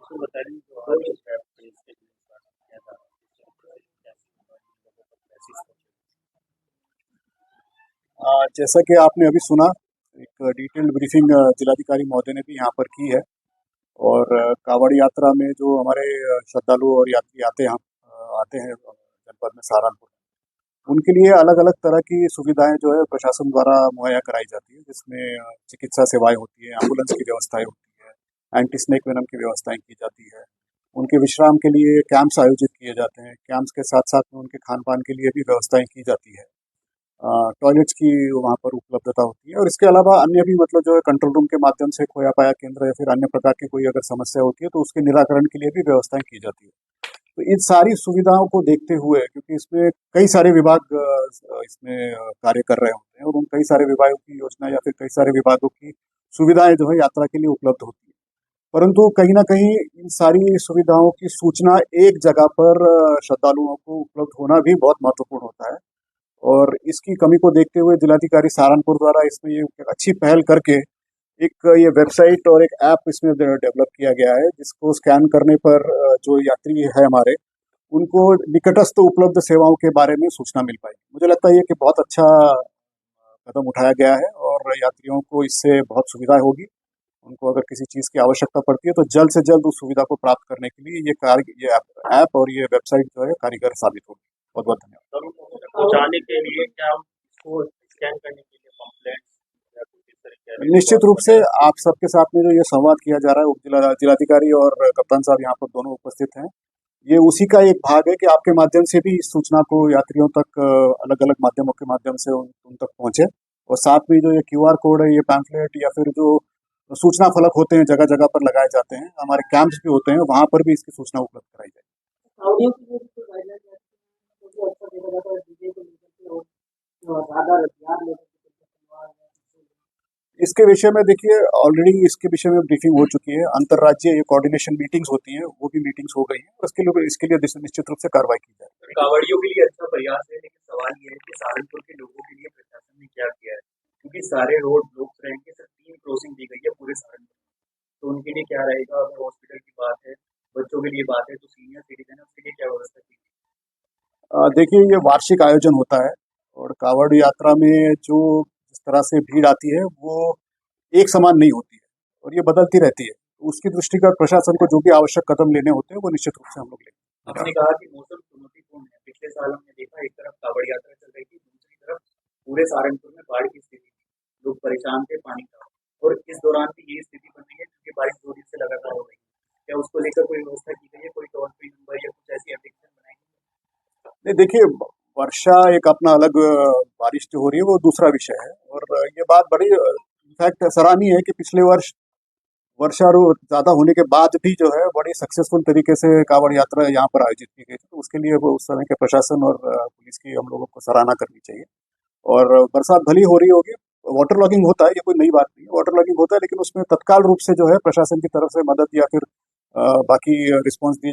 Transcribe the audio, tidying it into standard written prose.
तो बताइए जो आज है आपने इसके लिए किया था, कैसे जैसा कि आपने अभी सुना, एक डिटेल्ड ब्रीफिंग जिलाधिकारी महोदय ने भी यहाँ पर की है। और कांवड़ यात्रा में जो हमारे श्रद्धालु और यात्री आते हैं जनपद में सहारनपुर, उनके लिए अलग अलग तरह की सुविधाएं जो है प्रशासन द्वारा मुहैया कराई जाती है, जिसमें चिकित्सा सेवाएं होती है, एम्बुलेंस की व्यवस्थाएं होती है, एंटी स्नेक वेनम की व्यवस्थाएं की जाती है। उनके विश्राम के लिए कैंप्स आयोजित किए जाते हैं। कैंप्स के साथ साथ में उनके खान पान के लिए भी व्यवस्थाएं की जाती है। टॉयलेट्स की वहाँ पर उपलब्धता होती है। और इसके अलावा अन्य भी मतलब जो है कंट्रोल रूम के माध्यम से खोया पाया केंद्र या फिर अन्य प्रकार की कोई अगर समस्या होती है तो उसके निराकरण के लिए भी व्यवस्थाएं की जाती है। तो इन सारी सुविधाओं को देखते हुए, क्योंकि इसमें कई सारे विभाग इसमें कार्य कर रहे होते हैं और उन कई सारे विभागों की योजना या फिर कई सारे विभागों की सुविधाएं जो है यात्रा के लिए उपलब्ध होती है, परंतु कहीं ना कहीं इन सारी सुविधाओं की सूचना एक जगह पर श्रद्धालुओं को उपलब्ध होना भी बहुत महत्वपूर्ण होता है। और इसकी कमी को देखते हुए जिलाधिकारी सहारनपुर द्वारा इसमें ये अच्छी पहल करके एक ये वेबसाइट और एक ऐप इसमें डेवलप किया गया है, जिसको स्कैन करने पर जो यात्री है हमारे, उनको निकटस्थ उपलब्ध सेवाओं के बारे में सूचना मिल पाएगी। मुझे लगता है ये कि बहुत अच्छा कदम उठाया गया है और यात्रियों को इससे बहुत सुविधा होगी। उनको अगर किसी चीज़ की आवश्यकता पड़ती है तो जल्द से जल्द उस सुविधा को प्राप्त करने के लिए ये ऐप और ये वेबसाइट जो है कारगर साबित होगी। बहुत बहुत धन्यवाद। करूँ पहुँचाने के लिए क्या उसको स्कैन करने के लिए पम्पलेट्स या कुछ इस तरह के निश्चित रूप से आप सबके साथ में जो ये संवाद किया जा रहा है, जिलाधिकारी और कप्तान साहब यहाँ पर दोनों उपस्थित हैं। ये उसी का एक भाग है कि आपके माध्यम से भी इस सूचना को यात्रियों तक अलग अलग माध्यमों के माध्यम से उन तक पहुंचे। और साथ में जो ये क्यूआर कोड है, ये पैम्फलेट या फिर जो सूचना फलक होते हैं जगह जगह पर लगाए जाते हैं, हमारे कैंप्स भी होते हैं, वहां पर भी इसकी सूचना उपलब्ध कराई जाए। इसके विषय में देखिए, ऑलरेडी इसके विषय में ब्रीफिंग हो चुकी है। अंतर्राज्यीय कोऑर्डिनेशन मीटिंग्स होती हैं, वो भी मीटिंग्स हो गई हैं और इसके लिए निश्चित रूप से कार्रवाई की जाए। कांवड़ियों के लिए अच्छा प्रयास है, लेकिन सवाल ये है कि सहारनपुर के लोगों के लिए प्रशासन ने क्या किया है, क्योंकि सारे रोड ब्लॉक रहेंगे, सिर्फ 3 क्रॉसिंग दी गई है पूरे सहारनपुर में। तो उनके लिए क्या रहेगा? अगर हॉस्पिटल की बात है, बच्चों के लिए बात है, तो सीनियर सिटीजन है, उसके लिए क्या व्यवस्था की गई? देखिए, ये वार्षिक आयोजन होता है और कांवड़ यात्रा में जो जिस तरह से भीड़ आती है वो एक समान नहीं होती है और ये बदलती रहती है। तो उसकी दृष्टिगत प्रशासन को जो भी आवश्यक कदम लेने होते हैं वो निश्चित रूप से हम लोग लेंगे। आपने कहा कि मौसम चुनौतीपूर्ण है। पिछले साल हमने देखा, एक तरफ कांवड़ यात्रा चल रही थी, दूसरी तरफ पूरे सहारनपुर में बाढ़ की स्थिति थी, लोग परेशान थे, पानी था। और इस दौरान भी यही स्थिति बन रही है, क्योंकि बारिश 2 दिन से लगातार हो रही है। क्या उसको लेकर कोई व्यवस्था की गई है, कोई टोल फ्री नंबर या कुछ ऐसी एप्लीकेशन बनाई गई है? नहीं, देखिए, वर्षा एक अपना अलग, बारिश जो हो रही है वो दूसरा विषय है। और ये बात बड़ी इनफैक्ट सराहनीय है कि पिछले वर्ष वर्षा ज्यादा होने के बाद भी जो है बड़ी सक्सेसफुल तरीके से कांवड़ यात्रा यहाँ पर आयोजित की गई थी। तो उसके लिए वो उस समय के प्रशासन और पुलिस की हम लोगों को सराहना करनी चाहिए। और बरसात भली हो रही होगी, वाटर लॉगिंग होता है, ये कोई नई बात नहीं है, वाटर लॉगिंग होता है, लेकिन उसमें तत्काल रूप से जो है प्रशासन की तरफ से मदद या फिर बाकी रिस्पॉन्स दी